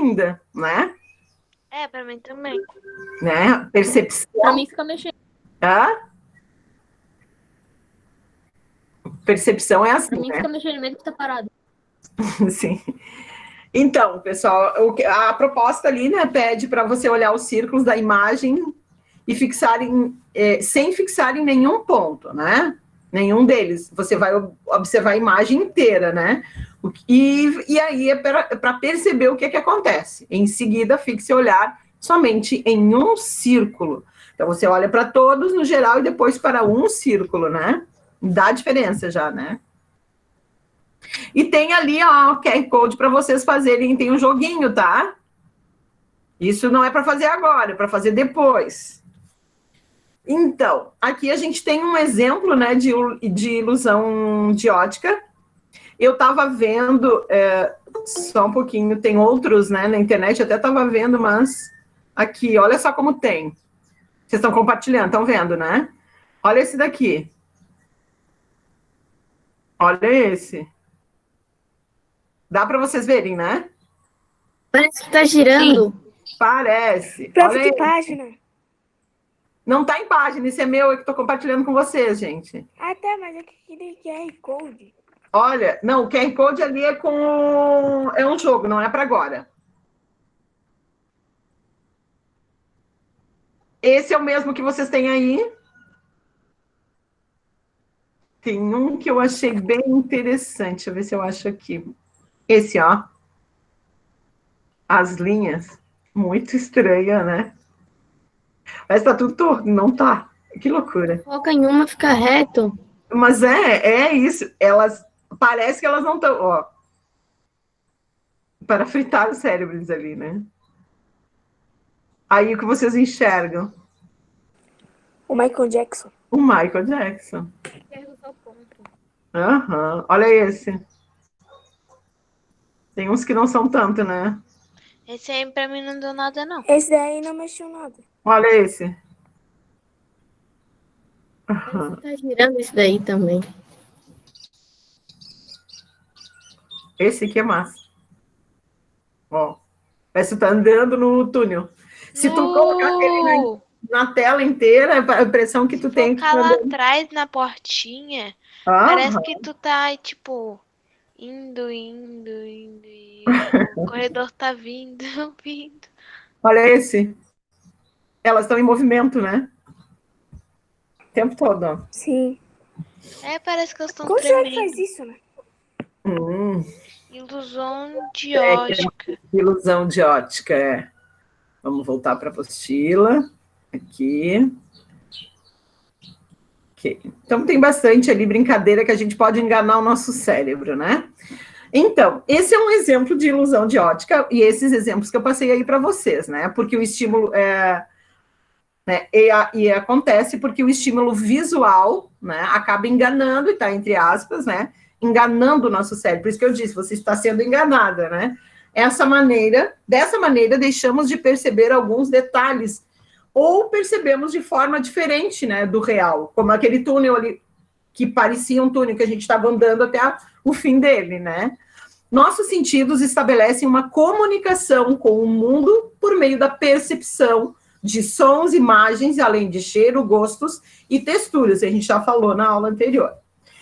ainda, né? Pra mim também. Né? Percepção. Pra mim fica mexendo. Percepção é assim, Pra mim né? fica mexendo mesmo que tá parado. Sim. Então, pessoal, a proposta ali, né, pede para você olhar os círculos da imagem e fixar sem fixar em nenhum ponto, né? Nenhum deles. Você vai observar a imagem inteira, né? E aí é para perceber o que acontece. Em seguida, fixe o olhar somente em um círculo. Então, você olha para todos no geral e depois para um círculo, né? Dá diferença já, né? E tem ali, ó, o QR Code para vocês fazerem, tem um joguinho, tá? Isso não é para fazer agora, é para fazer depois. Então, aqui a gente tem um exemplo, né, de ilusão de ótica. Eu estava vendo, só um pouquinho, tem outros, né, na internet, eu até estava vendo, mas aqui, olha só como tem. Vocês estão compartilhando, estão vendo, né? Olha esse daqui. Olha esse. Dá para vocês verem, né? Parece que tá girando. Parece. Prof, que página? Não tá em página, isso é meu, eu que tô compartilhando com vocês, gente. Ah, tá, mas é que queria QR Code. Olha, não, o QR Code ali é um jogo, não é para agora. Esse é o mesmo que vocês têm aí. Tem um que eu achei bem interessante, deixa eu ver se eu acho aqui. Esse, ó. As linhas, muito estranha, né? Mas tá tudo torto, não tá? Que loucura. Foca em uma, fica reto. Mas é isso. Elas, parece que elas não estão, ó. Para fritar os cérebros ali, né? Aí o que vocês enxergam? O Michael Jackson. O Michael Jackson. Aham. Olha esse. Tem uns que não são tanto, né? Esse aí pra mim não deu nada, não. Esse daí não mexeu nada. Olha esse. Uhum. Tá girando isso daí também. Esse aqui é massa. Ó. Parece que tá andando no túnel. Se tu colocar ele na tela inteira, a impressão que tu tem que colocar lá atrás na portinha, parece que tu tá, tipo, indo. E o corredor tá vindo. Olha esse. Elas estão em movimento, né? O tempo todo, ó. Sim. Parece que elas estão Como tremendo. você faz isso, né? Ilusão de ótica. Ilusão de ótica, é. Vamos voltar para a apostila. Aqui. Okay. Então, tem bastante ali brincadeira que a gente pode enganar o nosso cérebro, né? Então, esse é um exemplo de ilusão de ótica, e esses exemplos que eu passei aí para vocês, né? Porque o estímulo né, e acontece porque o estímulo visual, né, acaba enganando, e tá entre aspas, né? Enganando o nosso cérebro. Por isso que eu disse, você está sendo enganada, né? Dessa maneira, deixamos de perceber alguns detalhes, ou percebemos de forma diferente, né, do real, como aquele túnel ali, que parecia um túnel que a gente estava andando até o fim dele, né? Nossos sentidos estabelecem uma comunicação com o mundo por meio da percepção de sons, imagens, além de cheiro, gostos e texturas, a gente já falou na aula anterior.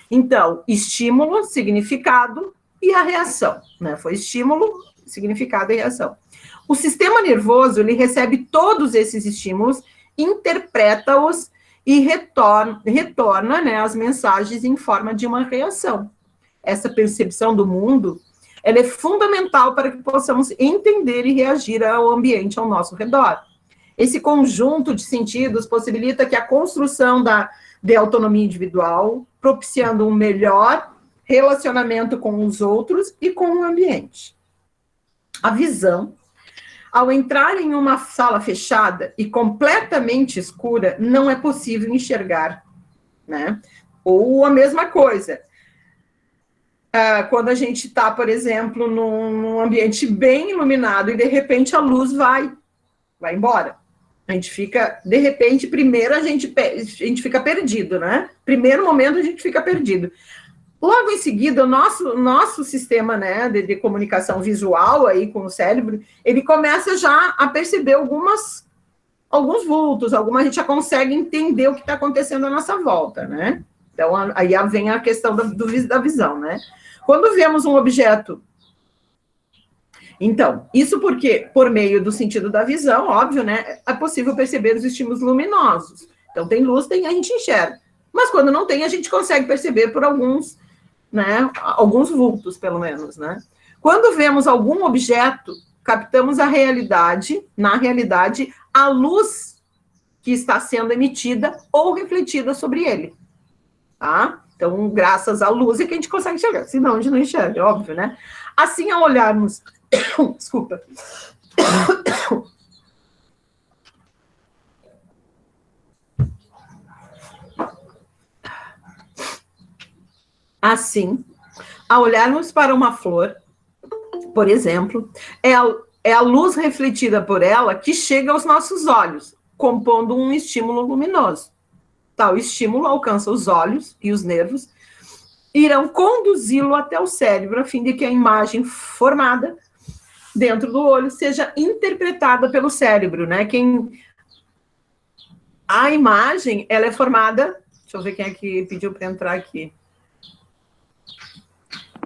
Então, estímulo, significado e a reação, né? Foi estímulo, significado e reação. O sistema nervoso, ele recebe todos esses estímulos, interpreta-os e retorna, né, as mensagens em forma de uma reação. Essa percepção do mundo, ela é fundamental para que possamos entender e reagir ao ambiente ao nosso redor. Esse conjunto de sentidos possibilita que a construção de autonomia individual, propiciando um melhor relacionamento com os outros e com o ambiente. A visão, ao entrar em uma sala fechada e completamente escura, não é possível enxergar, né? Ou a mesma coisa, quando a gente está, por exemplo, num ambiente bem iluminado e, de repente, a luz vai embora. A gente fica, de repente, primeiro a gente fica perdido, né? Primeiro momento a gente fica perdido. Logo em seguida, o nosso sistema, né, de comunicação visual aí com o cérebro, ele começa já a perceber alguns vultos, a gente já consegue entender o que está acontecendo à nossa volta, né? Então, aí vem a questão da visão, né? Quando vemos um objeto... Então, isso porque, por meio do sentido da visão, óbvio, né, é possível perceber os estímulos luminosos. Então, tem luz, a gente enxerga. Mas quando não tem, a gente consegue perceber por alguns, né, alguns vultos, pelo menos, né? Quando vemos algum objeto, captamos na realidade, a luz que está sendo emitida ou refletida sobre ele, tá? Então, graças à luz é que a gente consegue enxergar, senão a gente não enxerga, é óbvio, né? Assim, ao olharmos... Desculpa. Assim, ao olharmos para uma flor, por exemplo, é a luz refletida por ela que chega aos nossos olhos, compondo um estímulo luminoso. Tal estímulo alcança os olhos e os nervos, irão conduzi-lo até o cérebro, a fim de que a imagem formada dentro do olho seja interpretada pelo cérebro, né? A imagem, ela é formada... Deixa eu ver quem é que pediu para entrar aqui.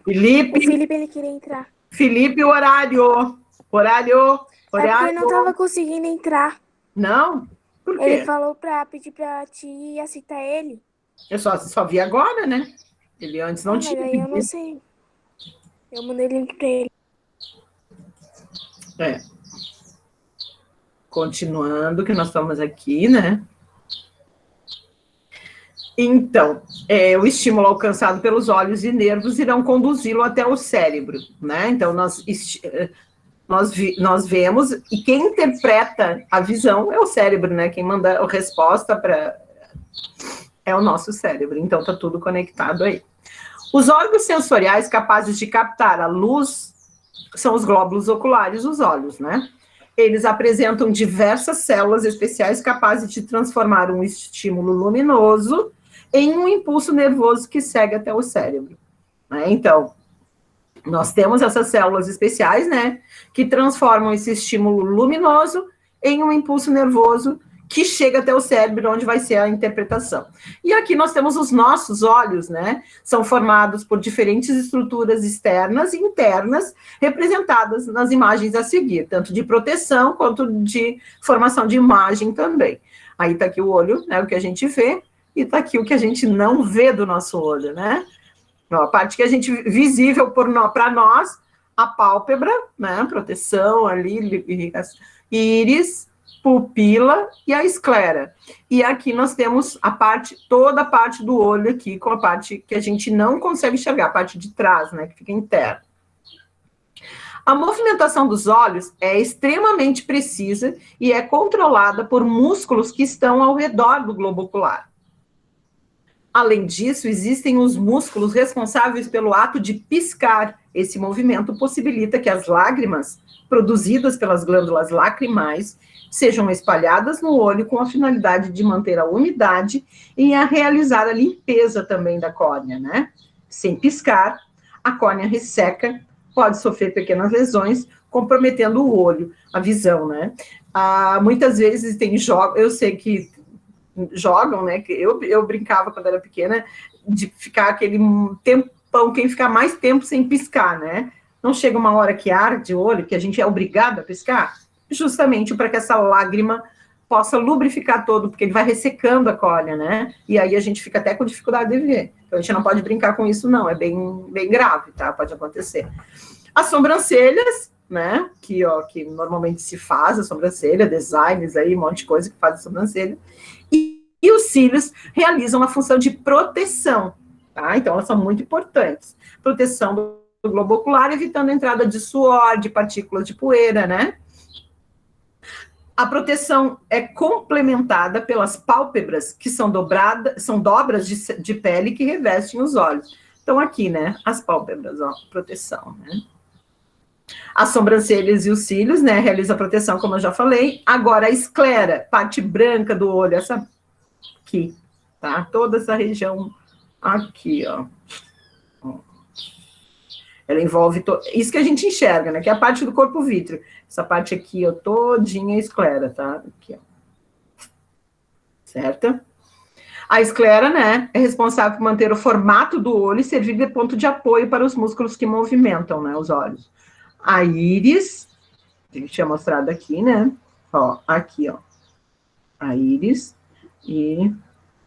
Felipe. O Felipe, ele queria entrar. Felipe, horário. É porque eu não tava conseguindo entrar. Não? Por quê? Ele falou pra pedir pra te aceitar ele. Eu só vi agora, né? Ele antes não tinha. Mas aí eu não sei. Eu mandei link pra ele. Continuando, que nós estamos aqui, né? Então, o estímulo alcançado pelos olhos e nervos irão conduzi-lo até o cérebro, né? Então, nós vemos, e quem interpreta a visão é o cérebro, né? Quem manda a resposta é o nosso cérebro. Então, tá tudo conectado aí. Os órgãos sensoriais capazes de captar a luz são os glóbulos oculares dos olhos, né? Eles apresentam diversas células especiais capazes de transformar um estímulo luminoso em um impulso nervoso que segue até o cérebro, né? Então, nós temos essas células especiais, né, que transformam esse estímulo luminoso em um impulso nervoso que chega até o cérebro, onde vai ser a interpretação. E aqui nós temos os nossos olhos, né, são formados por diferentes estruturas externas e internas, representadas nas imagens a seguir, tanto de proteção quanto de formação de imagem também. Aí tá aqui o olho, né, o que a gente vê, e tá aqui o que a gente não vê do nosso olho, né? A parte que a gente visível para nós, a pálpebra, né? Proteção ali, íris, pupila e a esclera. E aqui nós temos toda a parte do olho aqui, com a parte que a gente não consegue enxergar, a parte de trás, né? Que fica interna. A movimentação dos olhos é extremamente precisa e é controlada por músculos que estão ao redor do globo ocular. Além disso, existem os músculos responsáveis pelo ato de piscar. Esse movimento possibilita que as lágrimas produzidas pelas glândulas lacrimais sejam espalhadas no olho com a finalidade de manter a umidade e a realizar a limpeza também da córnea, né? Sem piscar, a córnea resseca, pode sofrer pequenas lesões, comprometendo o olho, a visão, né? Muitas vezes tem jogos, eu sei que jogam, né, que eu brincava quando era pequena, de ficar aquele tempão, quem ficar mais tempo sem piscar, né? Não chega uma hora que arde o olho, que a gente é obrigado a piscar, justamente para que essa lágrima possa lubrificar todo, porque ele vai ressecando a córnea, né? E aí a gente fica até com dificuldade de ver. Então a gente não pode brincar com isso, não, é bem grave, tá? Pode acontecer. As sobrancelhas, né, que normalmente se faz a sobrancelha, designs aí, um monte de coisa que faz a sobrancelha, e os cílios realizam a função de proteção, tá? Então, elas são muito importantes. Proteção do globo ocular, evitando a entrada de suor, de partículas de poeira, né? A proteção é complementada pelas pálpebras, que são dobras de pele que revestem os olhos. Então, aqui, né, as pálpebras, ó, proteção, né? As sobrancelhas e os cílios, né, realiza a proteção, como eu já falei. Agora, a esclera, parte branca do olho, essa aqui, tá? Toda essa região aqui, ó. Ela envolve isso que a gente enxerga, né? Que é a parte do corpo vítreo. Essa parte aqui, ó, todinha é esclera, tá? Aqui, ó. Certo? A esclera, né, é responsável por manter o formato do olho e servir de ponto de apoio para os músculos que movimentam, né, os olhos. A íris, a gente tinha mostrado aqui, né? Ó, aqui, ó. A íris e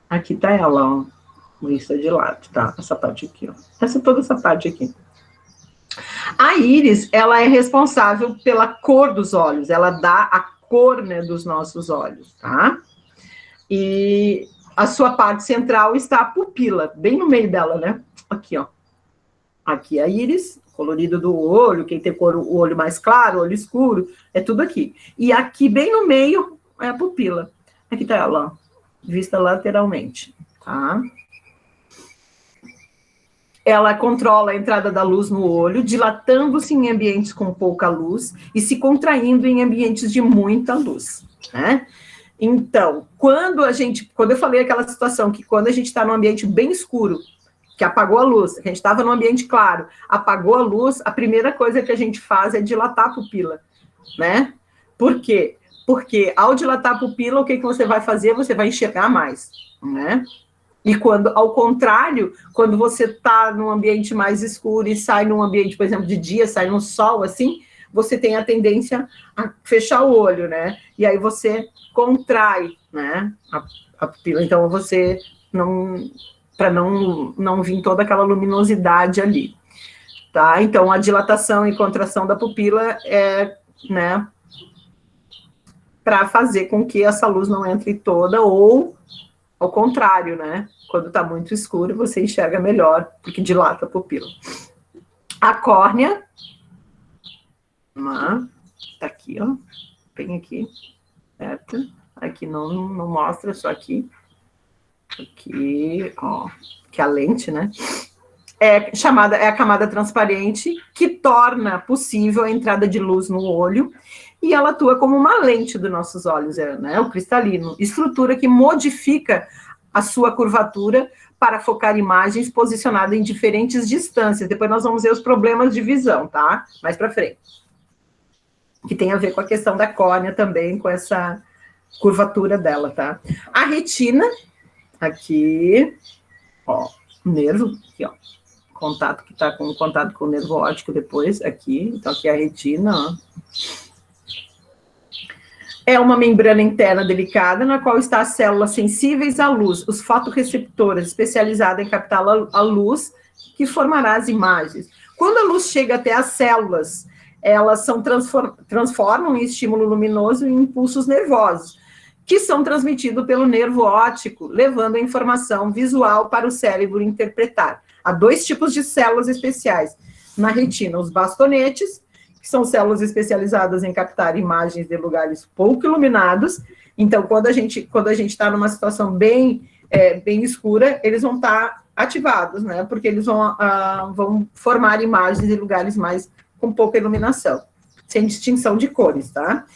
aqui tá ela, ó. Vista de lado, tá? Essa parte aqui, ó. Toda essa parte aqui. A íris, ela é responsável pela cor dos olhos, ela dá a cor, né, dos nossos olhos, tá? E a sua parte central está a pupila, bem no meio dela, né? Aqui, ó. Aqui a íris, colorido do olho, quem tem cor, o olho mais claro, o olho escuro, é tudo aqui. E aqui, bem no meio, é a pupila. Aqui tá ela, ó, vista lateralmente, tá? Ela controla a entrada da luz no olho, dilatando-se em ambientes com pouca luz e se contraindo em ambientes de muita luz, né? Então, quando eu falei aquela situação que quando a gente está num ambiente bem escuro, que apagou a luz, a gente estava num ambiente claro, apagou a luz, a primeira coisa que a gente faz é dilatar a pupila, né? Por quê? Porque ao dilatar a pupila, o que você vai fazer? Você vai enxergar mais, né? E ao contrário, quando você está num ambiente mais escuro e sai num ambiente, por exemplo, de dia, sai no sol, assim, você tem a tendência a fechar o olho, né? E aí você contrai, né, a pupila. Então, você para não vir toda aquela luminosidade ali, tá? Então, a dilatação e contração da pupila é, né, para fazer com que essa luz não entre toda, ou ao contrário, né? Quando está muito escuro, você enxerga melhor, porque dilata a pupila. A córnea, tá aqui, ó, bem aqui, certo? Aqui não mostra, só aqui. Aqui, ó, que é a lente, né? É a camada transparente que torna possível a entrada de luz no olho, e ela atua como uma lente dos nossos olhos, né? O cristalino, estrutura que modifica a sua curvatura para focar imagens posicionadas em diferentes distâncias. Depois nós vamos ver os problemas de visão, tá? Mais para frente. Que tem a ver com a questão da córnea também, com essa curvatura dela, tá? A retina, aqui, ó, nervo, aqui, ó, contato que tá com contato com o nervo óptico depois, aqui, então aqui é a retina, ó. É uma membrana interna delicada, na qual está as células sensíveis à luz, os fotorreceptores, especializadas em captar a luz, que formará as imagens. Quando a luz chega até as células, elas transformam em estímulo luminoso em impulsos nervosos, que são transmitidos pelo nervo óptico, levando a informação visual para o cérebro interpretar. Há 2 tipos de células especiais na retina, os bastonetes, que são células especializadas em captar imagens de lugares pouco iluminados. Então, quando a gente está numa situação bem escura, eles vão estar ativados, né? Porque eles vão formar imagens de lugares com pouca iluminação, sem distinção de cores, tá?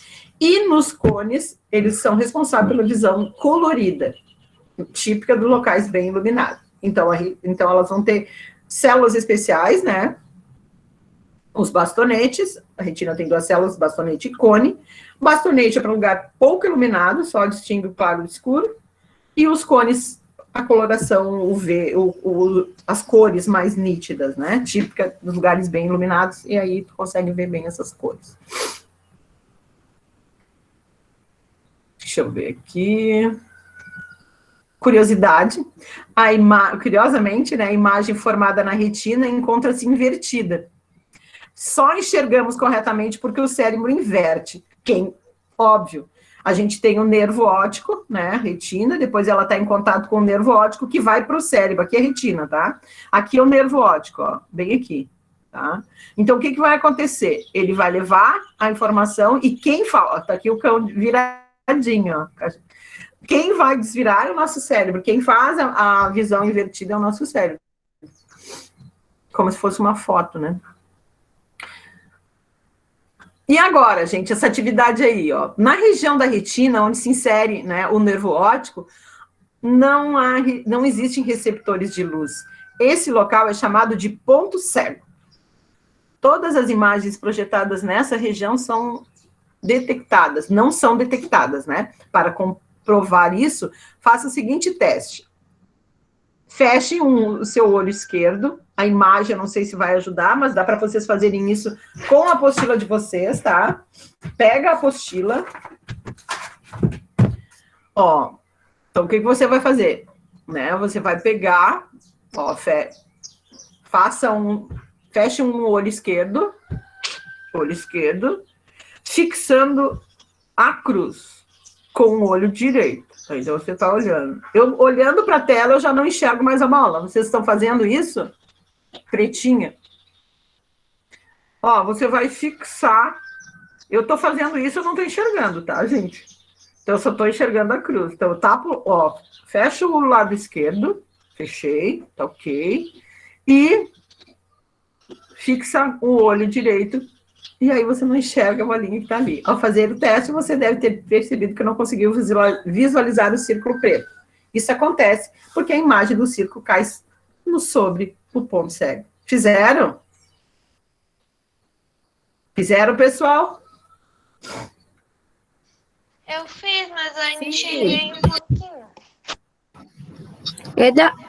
E nos cones, eles são responsáveis pela visão colorida, típica dos locais bem iluminados. Então, elas vão ter células especiais, né? Os bastonetes, a retina tem 2 células, bastonete e cone. Bastonete é para um lugar pouco iluminado, só distingue o claro do escuro. E os cones, a coloração UV, as cores mais nítidas, né? Típica dos lugares bem iluminados, e aí tu consegue ver bem essas cores. Deixa eu ver aqui. Curiosidade, curiosamente, né, a imagem formada na retina encontra-se invertida. Só enxergamos corretamente porque o cérebro inverte. Óbvio, a gente tem o nervo óptico, né, a retina, depois ela está em contato com o nervo óptico que vai para o cérebro, aqui é a retina, tá? Aqui é o nervo óptico, ó, bem aqui, tá? Então, o que vai acontecer? Ele vai levar a informação e quem fala, tá aqui o cão viradinho, ó. Quem vai desvirar é o nosso cérebro, quem faz a visão invertida é o nosso cérebro. Como se fosse uma foto, né? E agora, gente, essa atividade aí, ó, na região da retina, onde se insere, né, o nervo óptico, não existem receptores de luz. Esse local é chamado de ponto cego. todas as imagens projetadas nessa região são detectadas, não são detectadas, né? Para comprovar isso, faça o seguinte teste. Feche o seu olho esquerdo, a imagem, eu não sei se vai ajudar, mas dá para vocês fazerem isso com a apostila de vocês, tá? Pega a apostila. Ó, então o que você vai fazer? Né? Você vai pegar, ó, feche um olho esquerdo, fixando a cruz com o olho direito. Então, você está olhando. Eu, olhando para a tela, eu já não enxergo mais a bola. Vocês estão fazendo isso? Pretinha. Ó, você vai fixar. Eu estou fazendo isso, eu não estou enxergando, tá, gente? Então, eu só estou enxergando a cruz. Então, eu tapo, ó, fecho o lado esquerdo. Fechei, tá ok. E fixa o olho direito. E aí você não enxerga a bolinha que está ali. Ao fazer o teste, você deve ter percebido que não conseguiu visualizar o círculo preto. Isso acontece porque a imagem do círculo cai sobre o ponto cego. Fizeram? Fizeram, pessoal? Eu fiz, mas eu ainda enxerguei um pouquinho.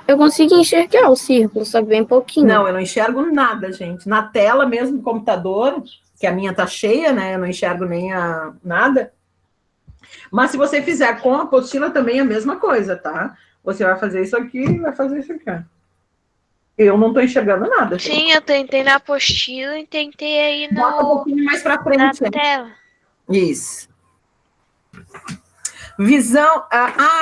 Eu consegui enxergar o círculo, só que bem pouquinho. Não, eu não enxergo nada, gente. Na tela mesmo do computador, que a minha tá cheia, né? Eu não enxergo nem nada. Mas se você fizer com a apostila também é a mesma coisa, tá? Você vai fazer isso aqui e vai fazer isso aqui. Eu não tô enxergando nada. Sim, eu tentei na apostila e tentei aí Bota um pouquinho mais pra frente. na tela. Isso. Visão,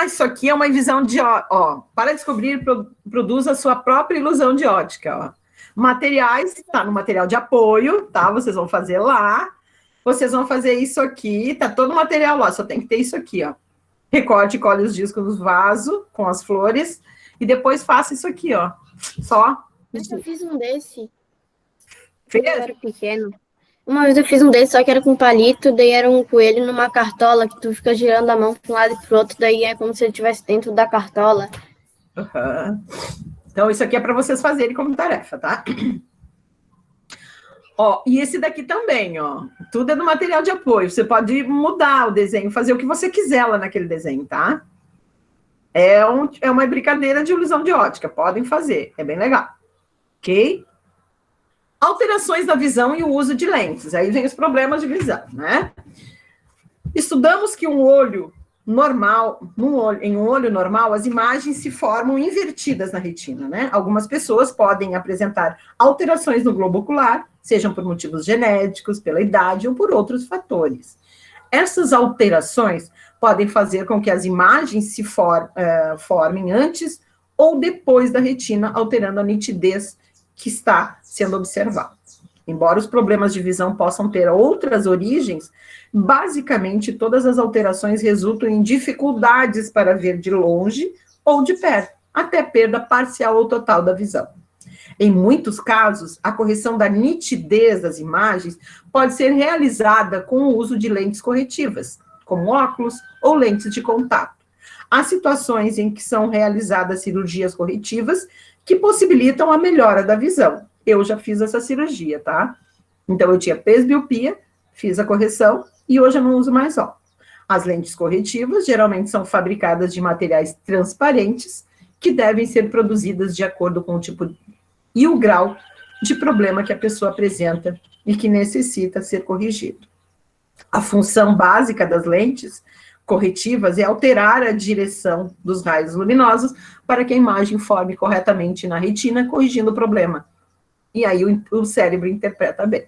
isso aqui é uma visão de, ó, para descobrir, produz a sua própria ilusão de ótica, ó. Materiais, tá no material de apoio, tá? Vocês vão fazer lá, vocês vão fazer isso aqui, tá todo o material lá, só tem que ter isso aqui, ó. Recorte e colhe os discos do vaso com as flores, e depois faça isso aqui, ó. Só. Mas eu fiz um desse. Fez? Eu era pequeno. Uma vez eu fiz um desse, só que era com palito, daí era um coelho numa cartola, que tu fica girando a mão para um lado e pro outro, daí é como se ele estivesse dentro da cartola. Uhum. Então, isso aqui é para vocês fazerem como tarefa, tá? Ó, e esse daqui também, ó. Tudo é do material de apoio. Você pode mudar o desenho, fazer o que você quiser lá naquele desenho, tá? É uma brincadeira de ilusão de ótica. Podem fazer, é bem legal. Ok? Alterações na visão e o uso de lentes. Aí vem os problemas de visão, né? Estudamos que em um olho normal, as imagens se formam invertidas na retina, né? Algumas pessoas podem apresentar alterações no globo ocular, sejam por motivos genéticos, pela idade ou por outros fatores. Essas alterações podem fazer com que as imagens se formem antes ou depois da retina, alterando a nitidez que está sendo observada. Embora os problemas de visão possam ter outras origens, basicamente todas as alterações resultam em dificuldades para ver de longe ou de perto, até perda parcial ou total da visão. Em muitos casos, a correção da nitidez das imagens pode ser realizada com o uso de lentes corretivas, como óculos ou lentes de contato. Há situações em que são realizadas cirurgias corretivas que possibilitam a melhora da visão. Eu já fiz essa cirurgia, tá? Então, eu tinha presbiopia, fiz a correção e hoje eu não uso mais óculos. As lentes corretivas geralmente são fabricadas de materiais transparentes que devem ser produzidas de acordo com o tipo e o grau de problema que a pessoa apresenta e que necessita ser corrigido. A função básica das lentes corretivas é alterar a direção dos raios luminosos para que a imagem forme corretamente na retina, corrigindo o problema. E aí o cérebro interpreta bem.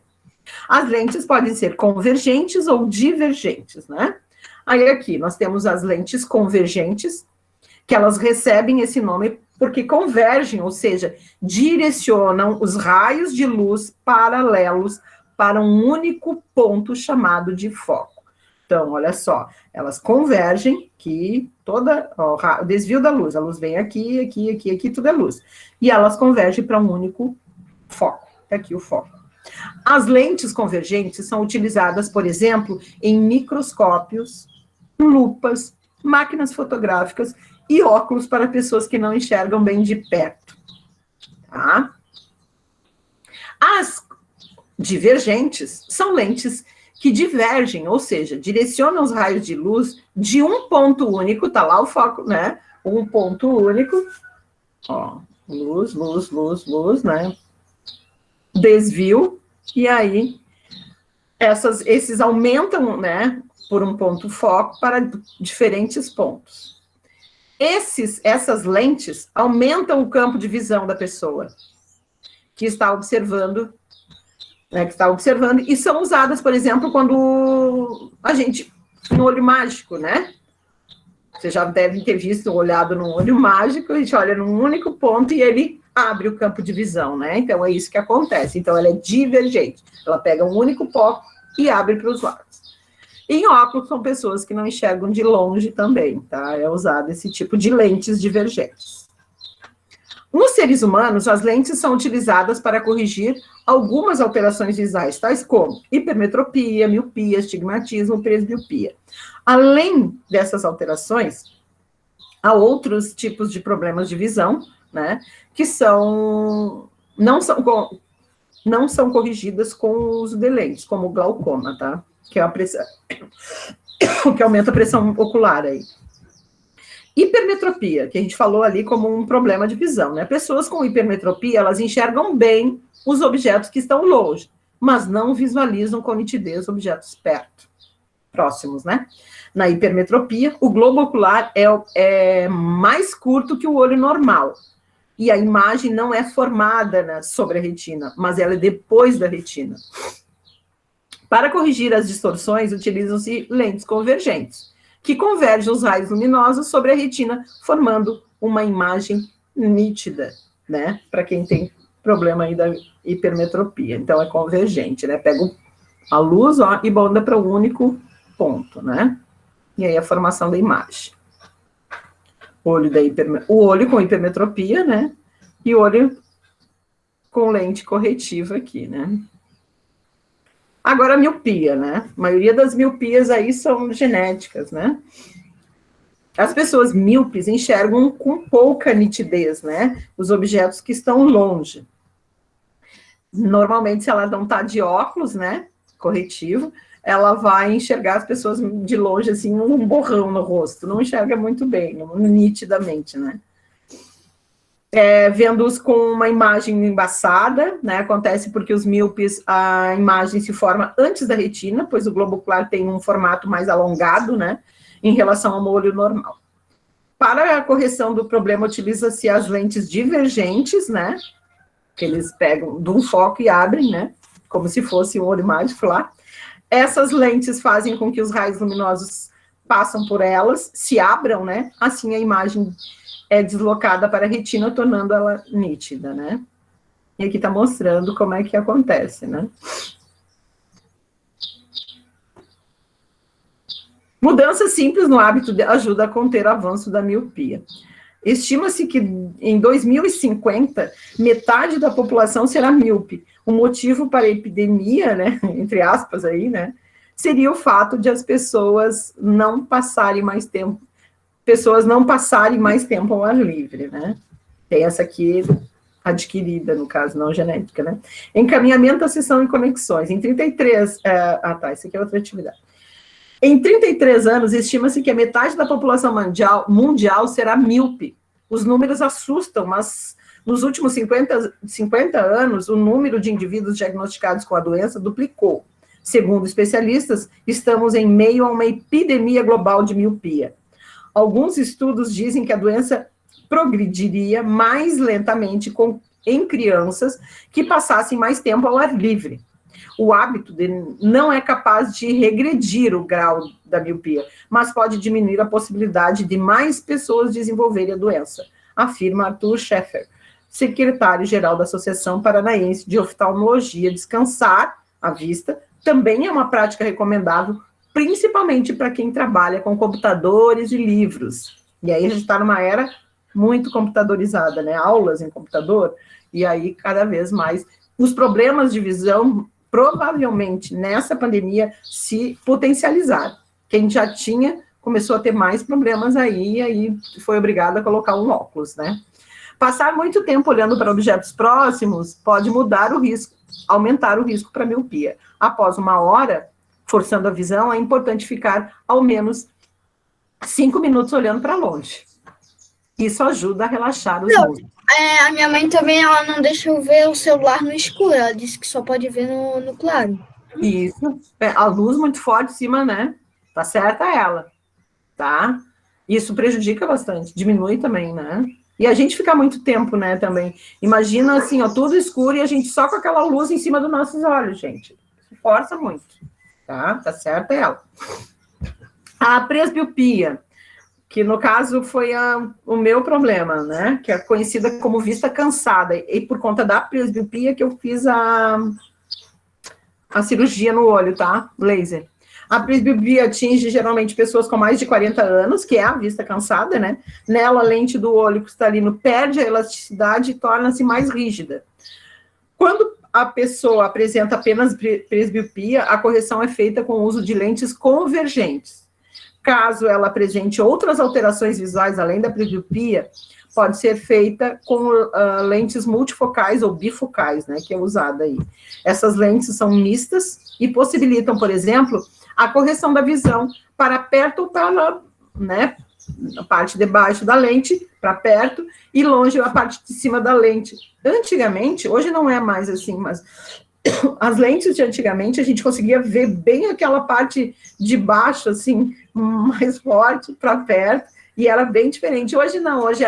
As lentes podem ser convergentes ou divergentes, né? Aí aqui nós temos as lentes convergentes, que elas recebem esse nome porque convergem, ou seja, direcionam os raios de luz paralelos para um único ponto chamado de foco. Então, olha só, elas convergem, que o desvio da luz, a luz vem aqui, aqui, aqui, aqui, tudo é luz. E elas convergem para um único foco. Aqui o foco. As lentes convergentes são utilizadas, por exemplo, em microscópios, lupas, máquinas fotográficas e óculos para pessoas que não enxergam bem de perto. Tá? divergentes são lentes que divergem, ou seja, direcionam os raios de luz de um ponto único, tá lá o foco, né? Um ponto único, ó, luz, luz, luz, luz, né? Desvio, e aí esses aumentam, né, por um ponto foco para diferentes pontos. Essas lentes aumentam o campo de visão da pessoa que está observando, né, e são usadas, por exemplo, quando a gente, no olho mágico, né? Você já deve ter visto, olhado num olho mágico, a gente olha num único ponto e ele abre o campo de visão, né? Então, é isso que acontece. Então, ela é divergente. Ela pega um único foco e abre para os lados. Em óculos, são pessoas que não enxergam de longe também, tá? É usado esse tipo de lentes divergentes. Nos seres humanos, as lentes são utilizadas para corrigir algumas alterações visuais, tais como hipermetropia, miopia, estigmatismo, presbiopia. Além dessas alterações, há outros tipos de problemas de visão, né, que não são corrigidas com o uso de lentes, como o glaucoma, tá? Que é a pressão, que aumenta a pressão ocular aí. Hipermetropia, que a gente falou ali como um problema de visão, né? Pessoas com hipermetropia, elas enxergam bem os objetos que estão longe, mas não visualizam com nitidez objetos próximos, né? Na hipermetropia, o globo ocular é mais curto que o olho normal, e a imagem não é formada, né, sobre a retina, mas ela é depois da retina. Para corrigir as distorções, utilizam-se lentes convergentes, que convergem os raios luminosos sobre a retina, formando uma imagem nítida, né? Para quem tem problema aí da hipermetropia. Então, é convergente, né? Pega a luz, ó, e manda para um único ponto, né? E aí a formação da imagem. O olho com hipermetropia, né? E o olho com lente corretiva aqui, né? Agora, a miopia, né? A maioria das miopias aí são genéticas, né? As pessoas míopes enxergam com pouca nitidez, né? Os objetos que estão longe. Normalmente, se ela não está de óculos, né? Corretivo, ela vai enxergar as pessoas de longe, assim, um borrão no rosto. Não enxerga muito bem, nitidamente, né? Vendo-os com uma imagem embaçada, né? Acontece porque os míopes, a imagem se forma antes da retina, pois o globo ocular tem um formato mais alongado, né? Em relação ao olho normal. Para a correção do problema, utiliza-se as lentes divergentes, né? Que eles pegam de um foco e abrem, né? Como se fosse um olho mágico lá. Essas lentes fazem com que os raios luminosos passam por elas, se abram, né? Assim a imagem é deslocada para a retina, tornando ela nítida, né? E aqui está mostrando como é que acontece, né? Mudança simples no hábito ajuda a conter o avanço da miopia. Estima-se que em 2050, metade da população será míope. O motivo para a epidemia, né, entre aspas aí, né, seria o fato de as pessoas não passarem mais tempo ao ar livre, né? Tem essa aqui adquirida, no caso, não genética, né? Encaminhamento, acessão e conexões. Em 33... isso aqui é outra atividade. Em 33 anos, estima-se que a metade da população mundial será míope. Os números assustam, mas nos últimos 50 anos, o número de indivíduos diagnosticados com a doença duplicou. Segundo especialistas, estamos em meio a uma epidemia global de miopia. Alguns estudos dizem que a doença progrediria mais lentamente em crianças que passassem mais tempo ao ar livre. O hábito não é capaz de regredir o grau da miopia, mas pode diminuir a possibilidade de mais pessoas desenvolverem a doença, afirma Arthur Scheffer, secretário-geral da Associação Paranaense de Oftalmologia. Descansar a vista também é uma prática recomendável, principalmente para quem trabalha com computadores e livros. E aí a gente está numa era muito computadorizada, né? Aulas em computador, e aí cada vez mais os problemas de visão provavelmente nessa pandemia se potencializaram. Quem já tinha começou a ter mais problemas aí, e aí foi obrigado a colocar um óculos, né? Passar muito tempo olhando para objetos próximos pode mudar o risco, aumentar o risco para miopia. Após 1 hora, forçando a visão, é importante ficar ao menos 5 minutos olhando para longe. Isso ajuda a relaxar os músculos. A minha mãe também, ela não deixa eu ver o celular no escuro, ela disse que só pode ver no claro. Isso, a luz muito forte em cima, né? Tá certa ela, tá? Isso prejudica bastante, diminui também, né? E a gente fica muito tempo, né, também. Imagina assim, ó, tudo escuro e a gente só com aquela luz em cima dos nossos olhos, gente. Força muito, tá? Tá certa ela. A presbiopia, que no caso foi o meu problema, né? Que é conhecida como vista cansada. E por conta da presbiopia que eu fiz a cirurgia no olho, tá? Laser. A presbiopia atinge geralmente pessoas com mais de 40 anos, que é a vista cansada, né? Nela, a lente do olho cristalino perde a elasticidade e torna-se mais rígida. Quando a pessoa apresenta apenas presbiopia, a correção é feita com o uso de lentes convergentes. Caso ela apresente outras alterações visuais além da presbiopia, pode ser feita com lentes multifocais ou bifocais, né, que é usada aí. Essas lentes são mistas e possibilitam, por exemplo, a correção da visão para perto ou para, né, a parte de baixo da lente, para perto, e longe a parte de cima da lente. Antigamente, hoje não é mais assim, mas as lentes de antigamente, a gente conseguia ver bem aquela parte de baixo, assim, mais forte, para perto, e era bem diferente. Hoje não, hoje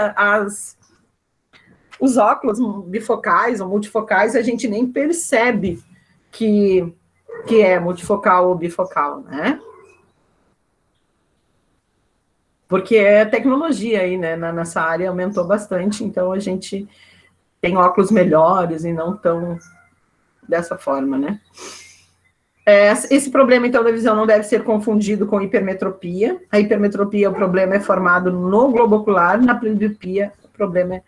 os óculos bifocais ou multifocais, a gente nem percebe que é multifocal ou bifocal, né? Porque a tecnologia aí, né, nessa área aumentou bastante, então a gente tem óculos melhores e não tão dessa forma, né? Esse problema, então, da visão não deve ser confundido com hipermetropia. A hipermetropia, o problema é formado no globo ocular, na presbiopia, o problema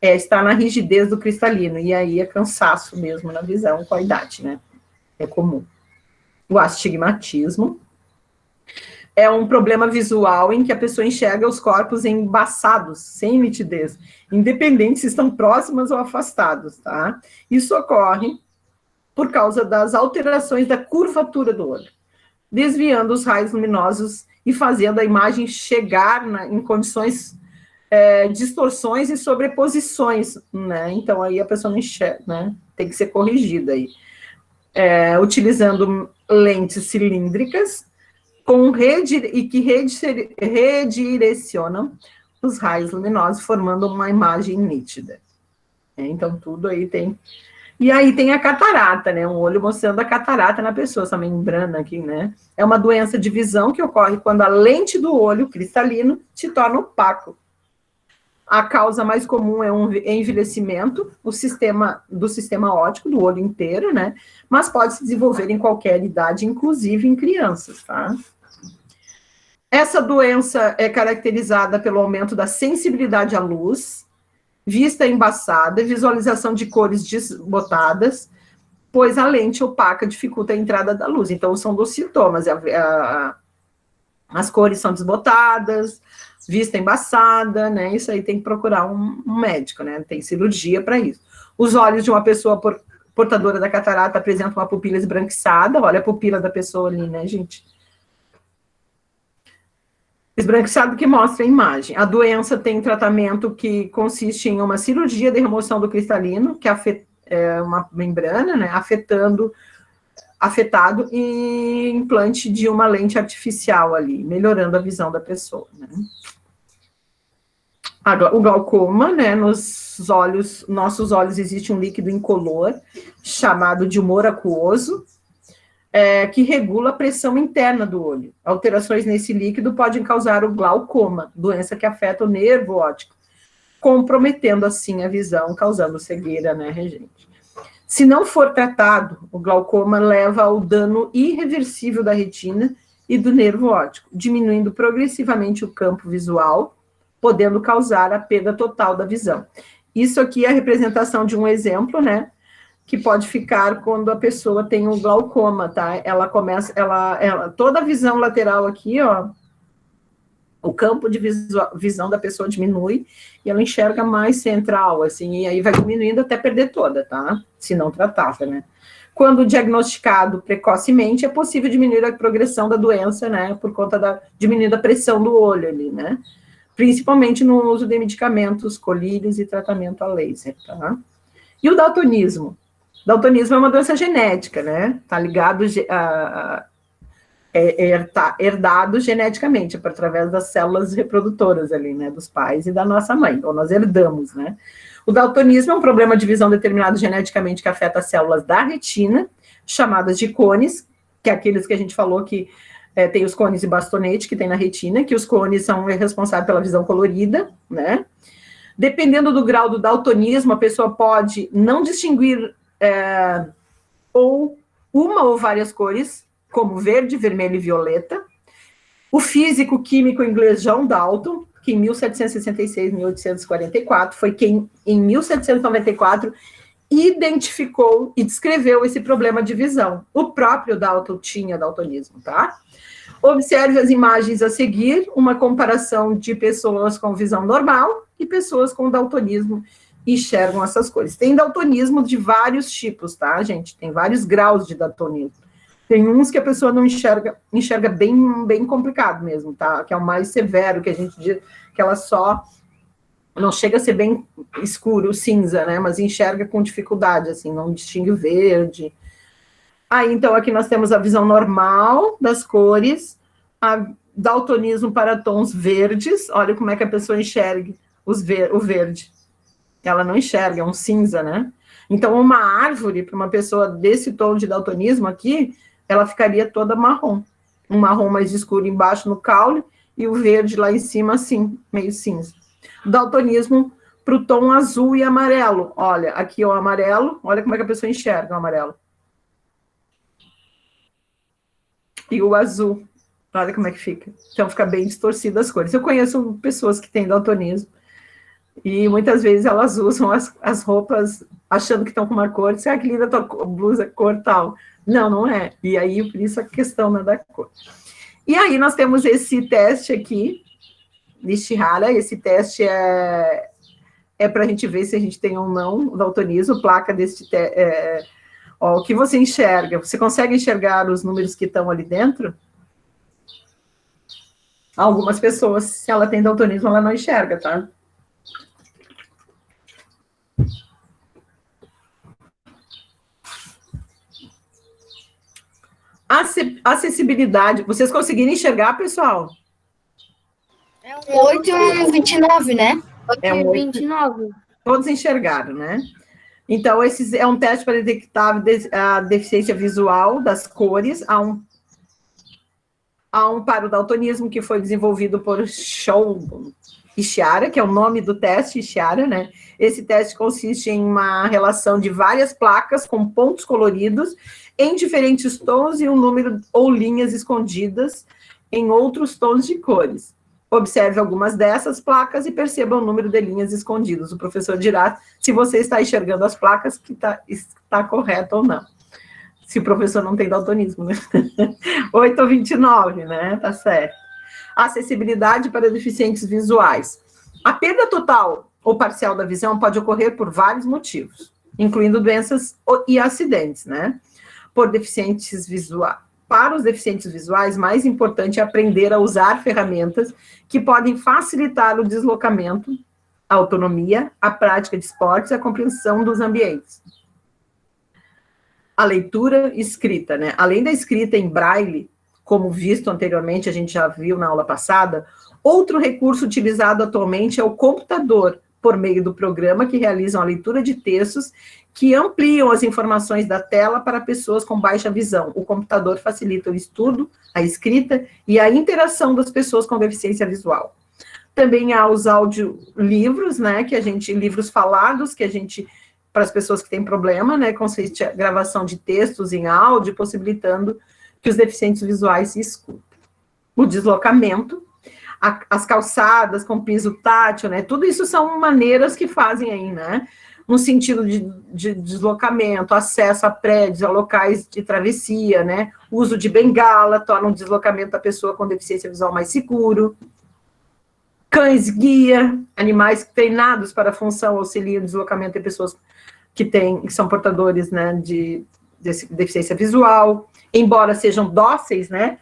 está na rigidez do cristalino, e aí é cansaço mesmo na visão com a idade, né? É comum. O astigmatismo é um problema visual em que a pessoa enxerga os corpos embaçados, sem nitidez, independente se estão próximos ou afastados, tá? Isso ocorre por causa das alterações da curvatura do olho, desviando os raios luminosos e fazendo a imagem chegar em condições, distorções e sobreposições, né? Então, aí a pessoa não enxerga, né? Tem que ser corrigida aí. Utilizando lentes cilíndricas que redirecionam os raios luminosos, formando uma imagem nítida. Então, tudo aí tem... E aí tem a catarata, né? Um olho mostrando a catarata na pessoa, essa membrana aqui, né? É uma doença de visão que ocorre quando a lente do olho cristalino se torna opaco. A causa mais comum é um envelhecimento do sistema óptico do olho inteiro, né? Mas pode se desenvolver em qualquer idade, inclusive em crianças, tá? Essa doença é caracterizada pelo aumento da sensibilidade à luz, vista embaçada, visualização de cores desbotadas, pois a lente opaca dificulta a entrada da luz. Então, são dos sintomas. As cores são desbotadas, vista embaçada, né? Isso aí tem que procurar um médico, né? Tem cirurgia para isso. Os olhos de uma pessoa portadora da catarata apresentam uma pupila esbranquiçada. Olha a pupila da pessoa ali, né, gente? Esbranquiçado que mostra a imagem. A doença tem tratamento que consiste em uma cirurgia de remoção do cristalino, que é uma membrana, né, afetado, e implante de uma lente artificial ali, melhorando a visão da pessoa, né. O glaucoma, né, nossos olhos existe um líquido incolor, chamado de humor aquoso, que regula a pressão interna do olho. Alterações nesse líquido podem causar o glaucoma, doença que afeta o nervo óptico, comprometendo assim a visão, causando cegueira, né, gente? Se não for tratado, o glaucoma leva ao dano irreversível da retina e do nervo óptico, diminuindo progressivamente o campo visual, podendo causar a perda total da visão. Isso aqui é a representação de um exemplo, né, que pode ficar quando a pessoa tem um glaucoma, tá? Ela começa, toda a visão lateral aqui, ó, o campo de visão da pessoa diminui e ela enxerga mais central, assim, e aí vai diminuindo até perder toda, tá? Se não tratada, né? Quando diagnosticado precocemente, é possível diminuir a progressão da doença, né? Por conta da diminuindo a pressão do olho ali, né? Principalmente no uso de medicamentos, colírios e tratamento a laser, tá? E o daltonismo? Daltonismo é uma doença genética, né? Tá ligado herdado geneticamente, através das células reprodutoras ali, né? Dos pais e da nossa mãe, então nós herdamos, né? O daltonismo é um problema de visão determinado geneticamente que afeta as células da retina, chamadas de cones, que é aqueles que a gente falou que tem os cones e bastonete que tem na retina, que os cones são responsáveis pela visão colorida, né? Dependendo do grau do daltonismo, a pessoa pode não distinguir ou uma ou várias cores, como verde, vermelho e violeta. O físico químico inglês John Dalton, que em 1766, 1844, foi quem, em 1794, identificou e descreveu esse problema de visão. O próprio Dalton tinha daltonismo, tá? Observe as imagens a seguir, uma comparação de pessoas com visão normal e pessoas com daltonismo enxergam essas cores. Tem daltonismo de vários tipos, tá, gente? Tem vários graus de daltonismo. Tem uns que a pessoa não enxerga bem complicado mesmo, tá? Que é o mais severo, que a gente diz que ela só não chega a ser bem escuro, cinza, né? Mas enxerga com dificuldade, assim, não distingue o verde. Aí, então, aqui nós temos a visão normal das cores, a daltonismo para tons verdes. Olha como é que a pessoa enxerga o verde. Ela não enxerga, é um cinza, né? Então, uma árvore, para uma pessoa desse tom de daltonismo aqui, ela ficaria toda marrom. Um marrom mais escuro embaixo no caule e o verde lá em cima, assim, meio cinza. Daltonismo para o tom azul e amarelo. Olha, aqui é o amarelo, olha como é que a pessoa enxerga o amarelo. E o azul, olha como é que fica. Então, fica bem distorcido as cores. Eu conheço pessoas que têm daltonismo, e muitas vezes elas usam as roupas achando que estão com uma cor, que linda tua blusa, cor tal. Não, não é. E aí, por isso a questão não é da cor. E aí, nós temos esse teste aqui, de Shihara. Esse teste é para a gente ver se a gente tem ou não o daltonismo, placa desse teste. O que você enxerga? Você consegue enxergar os números que estão ali dentro? Algumas pessoas, se ela tem daltonismo, ela não enxerga, tá? Acessibilidade. Vocês conseguiram enxergar, pessoal? É um 8 e um 29, né? 8 É um 29. Todos enxergaram, né? Então, esse é um teste para detectar a deficiência visual das cores. Há um para o daltonismo que foi desenvolvido por Shogo Ishihara, que é o nome do teste, Ishihara, né? Esse teste consiste em uma relação de várias placas com pontos coloridos em diferentes tons e um número ou linhas escondidas em outros tons de cores. Observe algumas dessas placas e perceba o número de linhas escondidas. O professor dirá se você está enxergando as placas que está correto ou não. Se o professor não tem daltonismo, né? 8 ou 29, né? Tá certo. Acessibilidade para deficientes visuais. A perda total ou parcial da visão pode ocorrer por vários motivos, incluindo doenças e acidentes, né? Por deficientes visuais. Para os deficientes visuais, mais importante é aprender a usar ferramentas que podem facilitar o deslocamento, a autonomia, a prática de esportes e a compreensão dos ambientes. A leitura e escrita, né? Além da escrita em braille, como visto anteriormente, a gente já viu na aula passada, outro recurso utilizado atualmente é o computador, por meio do programa que realizam a leitura de textos que ampliam as informações da tela para pessoas com baixa visão. O computador facilita o estudo, a escrita e a interação das pessoas com deficiência visual. Também há os audiolivros, né, livros falados, que a gente, para as pessoas que têm problema, né, consiste a gravação de textos em áudio, possibilitando que os deficientes visuais se escutem. O deslocamento, as calçadas com piso tátil, né, tudo isso são maneiras que fazem aí, né, no sentido de deslocamento, acesso a prédios, a locais de travessia, né, uso de bengala, torna o deslocamento da pessoa com deficiência visual mais seguro. Cães-guia, animais treinados para a função auxiliar no deslocamento de pessoas que são portadores, né, de deficiência visual, embora sejam dóceis, né,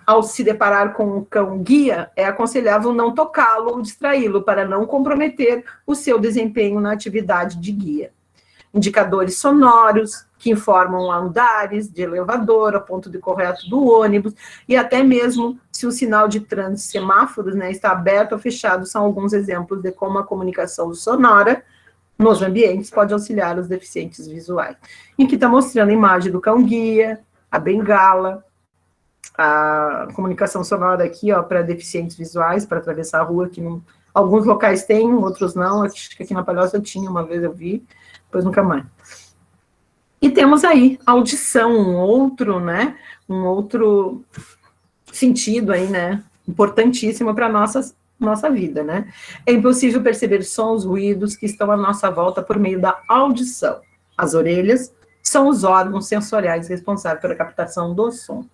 ao se deparar com um cão-guia, é aconselhável não tocá-lo ou distraí-lo para não comprometer o seu desempenho na atividade de guia. Indicadores sonoros, que informam andares de elevador, a ponto de correto do ônibus, e até mesmo se o sinal de trânsito, semáforos, né, está aberto ou fechado, são alguns exemplos de como a comunicação sonora nos ambientes pode auxiliar os deficientes visuais. E aqui está mostrando a imagem do cão-guia, a bengala, a comunicação sonora aqui, ó, para deficientes visuais, para atravessar a rua, que alguns locais têm, outros não, acho que aqui na Palhoça eu tinha, uma vez eu vi, depois nunca mais. E temos aí a audição, um outro sentido aí, né, importantíssimo para a nossa vida, né? É impossível perceber sons, ruídos que estão à nossa volta por meio da audição. As orelhas são os órgãos sensoriais responsáveis pela captação do som.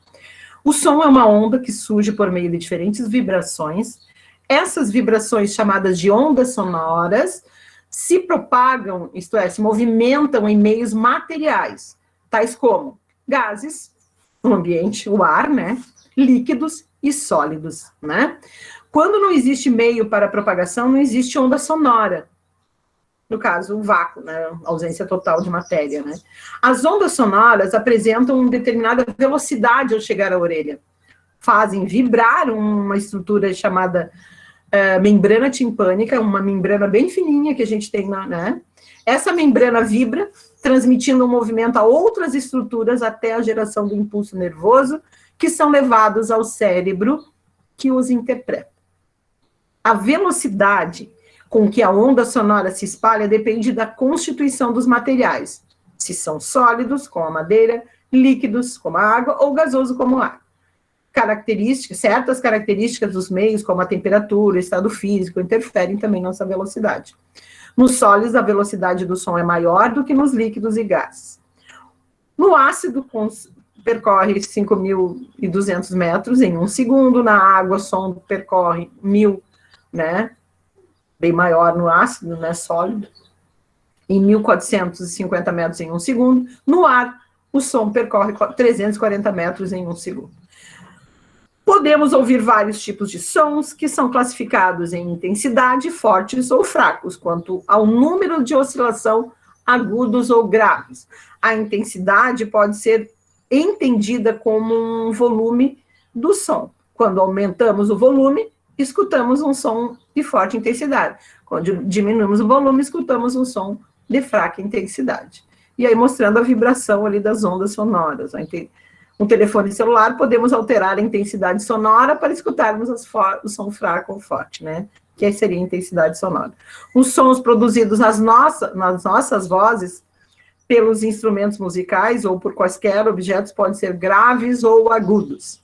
O som é uma onda que surge por meio de diferentes vibrações. Essas vibrações, chamadas de ondas sonoras, se propagam, isto é, se movimentam em meios materiais, tais como gases, no ambiente, o ar, né, líquidos e sólidos, né? Quando não existe meio para propagação, não existe onda sonora. No caso, o vácuo, né, ausência total de matéria, né? As ondas sonoras apresentam uma determinada velocidade ao chegar à orelha. Fazem vibrar uma estrutura chamada membrana timpânica, uma membrana bem fininha que a gente tem, né? Essa membrana vibra, transmitindo um movimento a outras estruturas até a geração do impulso nervoso, que são levados ao cérebro que os interpreta. A velocidade com que a onda sonora se espalha depende da constituição dos materiais, se são sólidos, como a madeira, líquidos, como a água, ou gasoso, como o ar. Certas características dos meios, como a temperatura, o estado físico, interferem também nessa velocidade. Nos sólidos, a velocidade do som é maior do que nos líquidos e gases. No ácido, percorre 5.200 metros em 1 segundo, na água, o som percorre 1.000, né? Bem maior no ácido, né? Sólido, em 1.450 metros em 1 segundo. No ar, o som percorre 340 metros em 1 segundo. Podemos ouvir vários tipos de sons que são classificados em intensidade, fortes ou fracos, quanto ao número de oscilação, agudos ou graves. A intensidade pode ser entendida como um volume do som. Quando aumentamos o volume, escutamos um som de forte intensidade. Quando diminuímos o volume, escutamos um som de fraca intensidade. E aí mostrando a vibração ali das ondas sonoras. Um telefone celular, podemos alterar a intensidade sonora para escutarmos o som fraco ou forte, né? Que seria a intensidade sonora. Os sons produzidos nas nossas vozes, pelos instrumentos musicais ou por quaisquer objetos, podem ser graves ou agudos.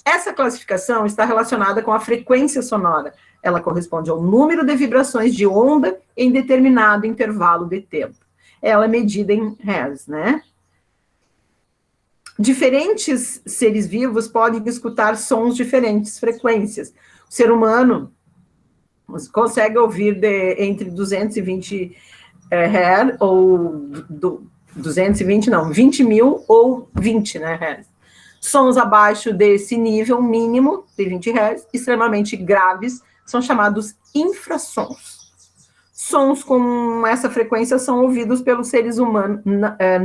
Essa classificação está relacionada com a frequência sonora. Ela corresponde ao número de vibrações de onda em determinado intervalo de tempo. Ela é medida em Hertz, né? Diferentes seres vivos podem escutar sons de diferentes frequências. O ser humano consegue ouvir entre 220 Hz ou 20 mil ou 20, né, Hz. Sons abaixo desse nível mínimo, de 20 Hz, extremamente graves, são chamados infrassons. Sons com essa frequência são ouvidos pelos seres humanos,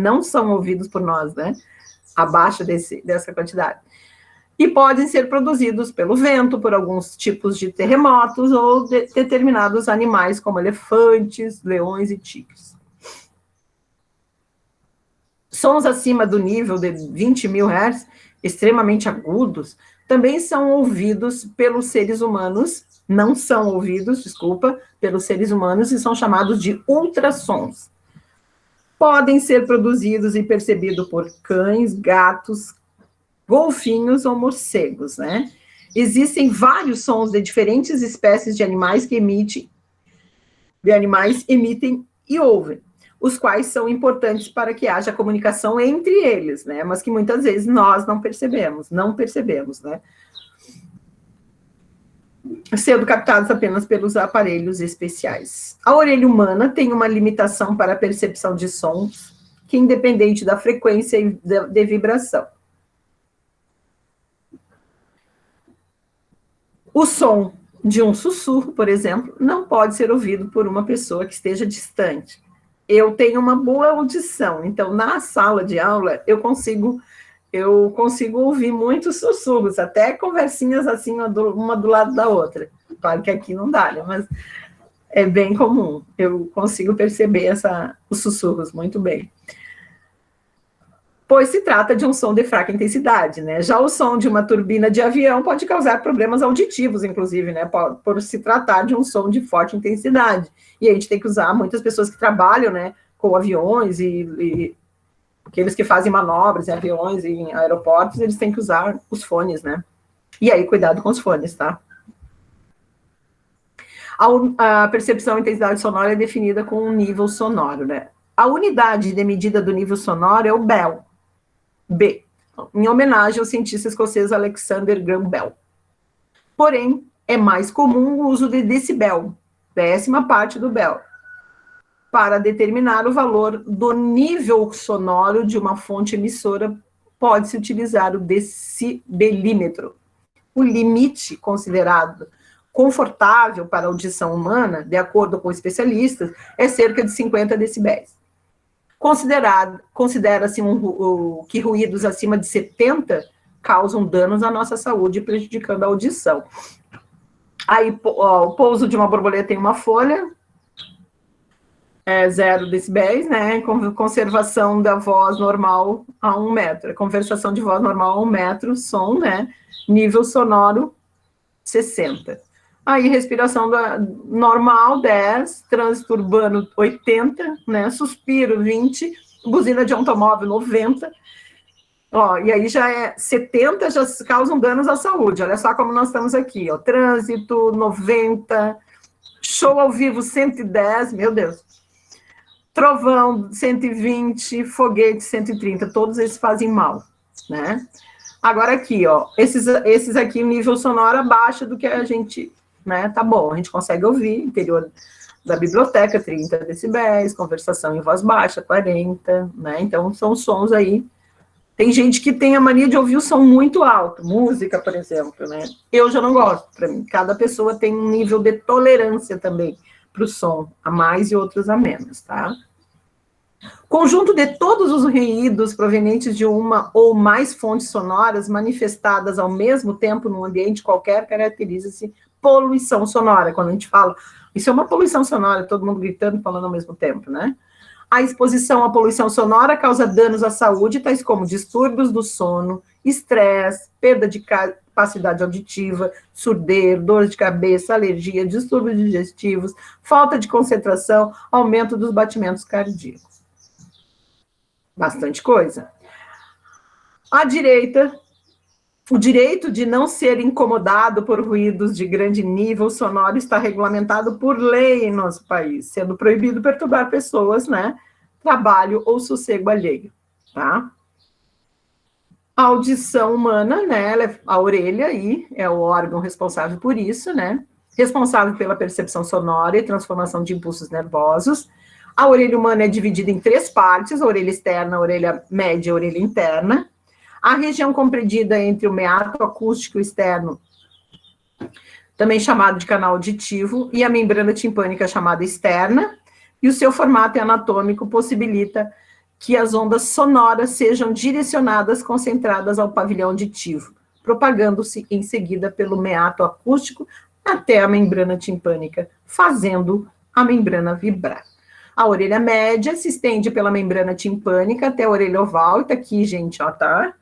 não são ouvidos por nós, né? Abaixo dessa quantidade. E podem ser produzidos pelo vento, por alguns tipos de terremotos ou determinados animais, como elefantes, leões e tigres. Sons acima do nível de 20 mil Hz, extremamente agudos, também são ouvidos pelos seres humanos, não são ouvidos, desculpa, pelos seres humanos e são chamados de ultrassons. Podem ser produzidos e percebidos por cães, gatos, golfinhos ou morcegos, né? Existem vários sons de diferentes espécies de animais que emitem e ouvem, os quais são importantes para que haja comunicação entre eles, né? Mas que muitas vezes nós não percebemos, né? sendo captados apenas pelos aparelhos especiais. A orelha humana tem uma limitação para a percepção de sons, que é independente da frequência e de vibração. O som de um sussurro, por exemplo, não pode ser ouvido por uma pessoa que esteja distante. Eu tenho uma boa audição, então na sala de aula eu consigo ouvir muitos sussurros, até conversinhas assim, uma do lado da outra. Claro que aqui não dá, né? Mas é bem comum. Eu consigo perceber os sussurros muito bem. Pois se trata de um som de fraca intensidade, né? Já o som de uma turbina de avião pode causar problemas auditivos, inclusive, né? Por se tratar de um som de forte intensidade. E a gente tem que usar, muitas pessoas que trabalham, né, com aviões e aqueles que fazem manobras em aviões e em aeroportos, eles têm que usar os fones, né? E aí, cuidado com os fones, tá? A percepção e intensidade sonora é definida com um nível sonoro, né? A unidade de medida do nível sonoro é o Bell, B, em homenagem ao cientista escocês Alexander Graham Bell. Porém, é mais comum o uso de decibel, 10ª parte do Bell, para determinar o valor do nível sonoro de uma fonte emissora, pode-se utilizar o decibelímetro. O limite considerado confortável para a audição humana, de acordo com especialistas, é cerca de 50 decibéis. Considera-se que ruídos acima de 70 causam danos à nossa saúde, prejudicando a audição. Aí, o pouso de uma borboleta em uma folha, 0 decibéis, né? Conservação da voz normal a 1 metro. Conversação de voz normal a 1 metro, som, né? Nível sonoro, 60. Aí, respiração normal, 10, trânsito urbano, 80, né? Suspiro, 20, buzina de automóvel, 90. Ó, e aí já 70 já causam danos à saúde. Olha só como nós estamos aqui, ó. Trânsito, 90, show ao vivo, 110, meu Deus. Trovão, 120, foguete, 130, todos esses fazem mal, né? Agora aqui, ó, esses aqui, o nível sonoro abaixo do que a gente, né, tá bom, a gente consegue ouvir, interior da biblioteca, 30 decibéis, conversação em voz baixa, 40, né, então são sons aí. Tem gente que tem a mania de ouvir o som muito alto, música, por exemplo, né, eu já não gosto, para mim, cada pessoa tem um nível de tolerância também para o som, a mais e outros a menos, tá? Conjunto de todos os ruídos provenientes de uma ou mais fontes sonoras manifestadas ao mesmo tempo num ambiente qualquer caracteriza-se poluição sonora. Quando a gente fala, isso é uma poluição sonora, todo mundo gritando e falando ao mesmo tempo, né? A exposição à poluição sonora causa danos à saúde, tais como distúrbios do sono, estresse, perda de capacidade auditiva, surdez, dor de cabeça, alergia, distúrbios digestivos, falta de concentração, aumento dos batimentos cardíacos. Bastante coisa. À direita, o direito de não ser incomodado por ruídos de grande nível sonoro está regulamentado por lei em nosso país, sendo proibido perturbar pessoas, né, trabalho ou sossego alheio, tá? A audição humana, né, a orelha aí é o órgão responsável por isso, né, responsável pela percepção sonora e transformação de impulsos nervosos. A orelha humana é dividida em 3 partes, a orelha externa, a orelha média e a orelha interna. A região compreendida entre o meato acústico externo, também chamado de canal auditivo, e a membrana timpânica chamada externa, e o seu formato anatômico possibilita que as ondas sonoras sejam direcionadas, concentradas ao pavilhão auditivo, propagando-se em seguida pelo meato acústico até a membrana timpânica, fazendo a membrana vibrar. A orelha média se estende pela membrana timpânica até a orelha oval, e tá aqui, gente, ó, tá?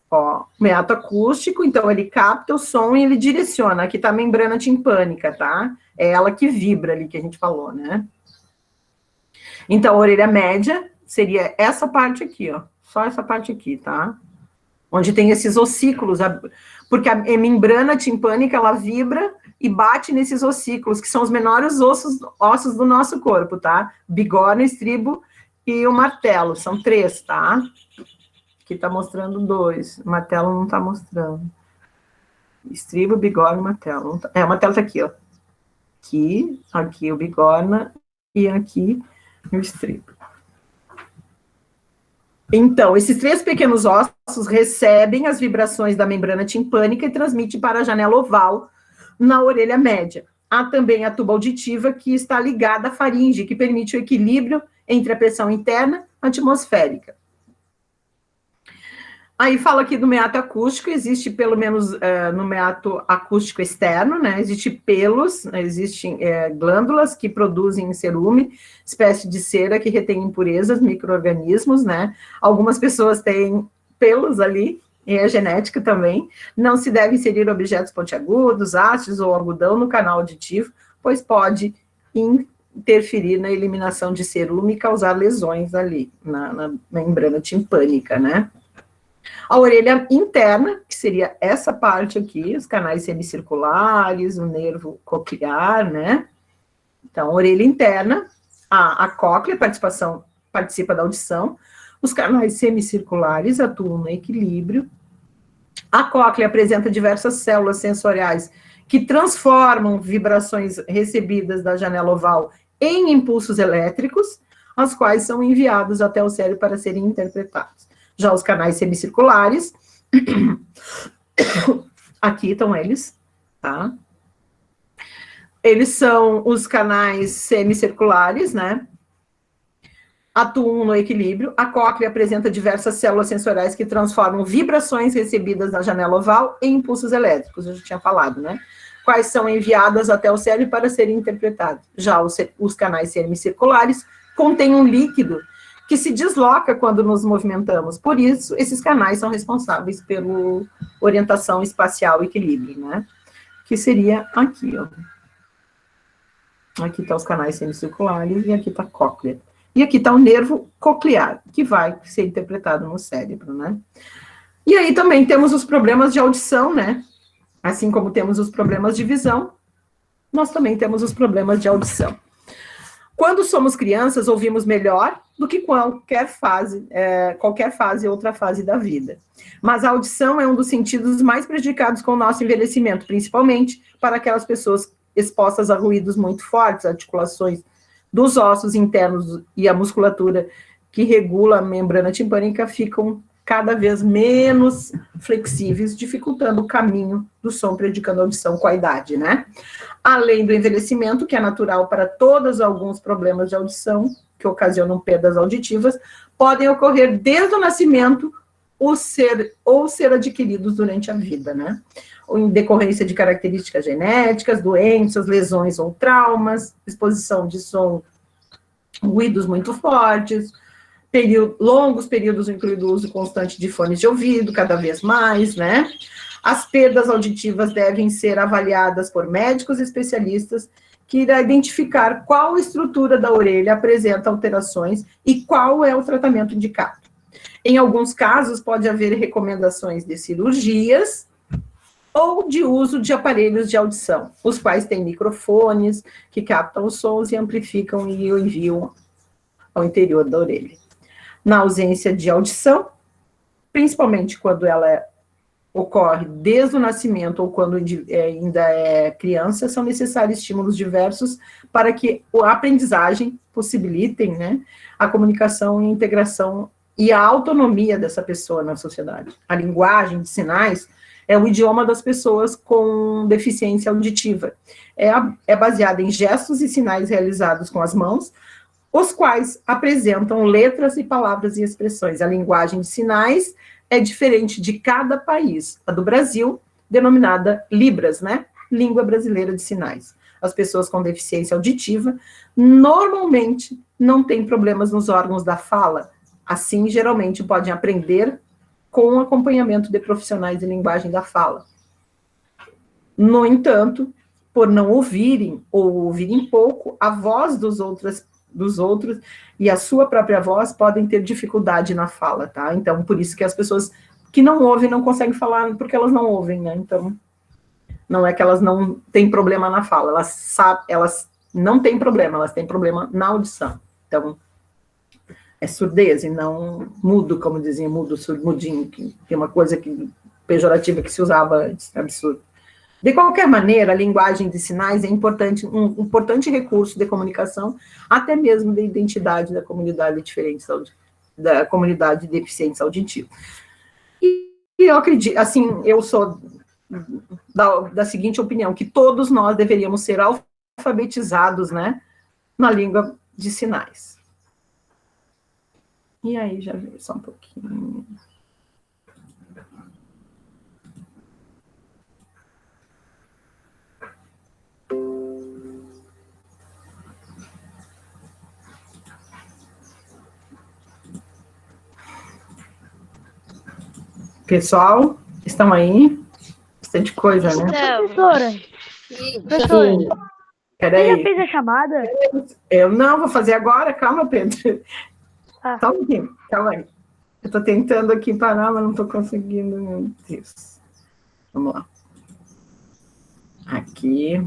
Ó, meato acústico, então ele capta o som e ele direciona. Aqui tá a membrana timpânica, tá? É ela que vibra ali, que a gente falou, né? Então, a orelha média seria essa parte aqui, ó. Só essa parte aqui, tá? Onde tem esses ossículos, porque a membrana timpânica, ela vibra e bate nesses ossículos, que são os menores ossos do nosso corpo, tá? Bigorna, estribo e o martelo, são 3, tá? Aqui tá mostrando 2, o martelo não tá mostrando. estribo, bigorna, uma tela. Uma tela tá aqui, ó. Aqui o bigorna e aqui o estribo. Então, esses 3 pequenos ossos recebem as vibrações da membrana timpânica e transmitem para a janela oval na orelha média. Há também a tuba auditiva, que está ligada à faringe, que permite o equilíbrio entre a pressão interna e atmosférica. Aí fala aqui do meato acústico, existe pelo menos no meato acústico externo, né? Existe pelos, existem glândulas que produzem cerume, espécie de cera que retém impurezas, micro-organismos, né? Algumas pessoas têm pelos ali, e é genética também. Não se deve inserir objetos pontiagudos, hastes ou algodão no canal auditivo, pois pode interferir na eliminação de cerume e causar lesões ali, na membrana timpânica, né? A orelha interna, que seria essa parte aqui, os canais semicirculares, o nervo coclear, né? Então, a orelha interna, a cóclea, participa da audição, os canais semicirculares atuam no equilíbrio, a cóclea apresenta diversas células sensoriais que transformam vibrações recebidas da janela oval em impulsos elétricos, os quais são enviados até o cérebro para serem interpretados. Já os canais semicirculares, aqui estão eles, tá? Eles são os canais semicirculares, né? Atuam no equilíbrio. A cóclea apresenta diversas células sensoriais que transformam vibrações recebidas na janela oval em impulsos elétricos, eu já tinha falado, né? Quais são enviadas até o cérebro para serem interpretados. Já os canais semicirculares contêm um líquido que se desloca quando nos movimentamos. Por isso, esses canais são responsáveis pela orientação espacial e equilíbrio, né? Que seria aqui, ó. Aqui tá os canais semicirculares e aqui tá a cóclea. E aqui tá o nervo coclear, que vai ser interpretado no cérebro, né? E aí também temos os problemas de audição, né? Assim como temos os problemas de visão, nós também temos os problemas de audição. Quando somos crianças, ouvimos melhor do que qualquer fase, outra fase da vida. Mas a audição é um dos sentidos mais prejudicados com o nosso envelhecimento, principalmente para aquelas pessoas expostas a ruídos muito fortes, articulações dos ossos internos e a musculatura que regula a membrana timpânica ficam cada vez menos flexíveis, dificultando o caminho do som, prejudicando a audição com a idade, né? Além do envelhecimento, que é natural para alguns problemas de audição, que ocasionam perdas auditivas, podem ocorrer desde o nascimento ou ser adquiridos durante a vida, né? Ou em decorrência de características genéticas, doenças, lesões ou traumas, exposição de som, ruídos muito fortes, longos períodos, incluindo o uso constante de fones de ouvido, cada vez mais, né? As perdas auditivas devem ser avaliadas por médicos especialistas que irá identificar qual estrutura da orelha apresenta alterações e qual é o tratamento indicado. Em alguns casos, pode haver recomendações de cirurgias ou de uso de aparelhos de audição, os quais têm microfones que captam os sons e amplificam e o enviam ao interior da orelha. Na ausência de audição, principalmente quando ela ocorre desde o nascimento ou quando ainda é criança, são necessários estímulos diversos para que a aprendizagem possibilitem, né, a comunicação e a integração e a autonomia dessa pessoa na sociedade. A linguagem de sinais é o idioma das pessoas com deficiência auditiva. É baseada em gestos e sinais realizados com as mãos, os quais apresentam letras e palavras e expressões. A linguagem de sinais é diferente de cada país. A do Brasil, denominada Libras, né? Língua Brasileira de Sinais. As pessoas com deficiência auditiva normalmente não têm problemas nos órgãos da fala. Assim, geralmente podem aprender com acompanhamento de profissionais de linguagem da fala. No entanto, por não ouvirem ou ouvirem pouco, a voz dos outros e a sua própria voz podem ter dificuldade na fala, tá? Então, por isso que as pessoas que não ouvem não conseguem falar, porque elas não ouvem, né? Então, não é que elas não têm problema na fala, elas não têm problema, elas têm problema na audição. Então, é surdez e não mudo, como dizia, mudo, surdo, mudinho, que é uma coisa pejorativa que se usava antes, absurdo. De qualquer maneira, a linguagem de sinais é importante, um importante recurso de comunicação, até mesmo de identidade da comunidade diferente, da comunidade de deficientes auditivos. E eu acredito, assim, eu sou da seguinte opinião, que todos nós deveríamos ser alfabetizados, né, na língua de sinais. E aí, já veio só um pouquinho. Pessoal, estão aí? Bastante coisa, né? Professora, Peraí. você já fez a chamada? Eu não, vou fazer agora. Calma, Pedro. Ah. Só um pouquinho, calma aí. Eu estou tentando aqui parar, mas não estou conseguindo. Meu Deus. Vamos lá. Aqui.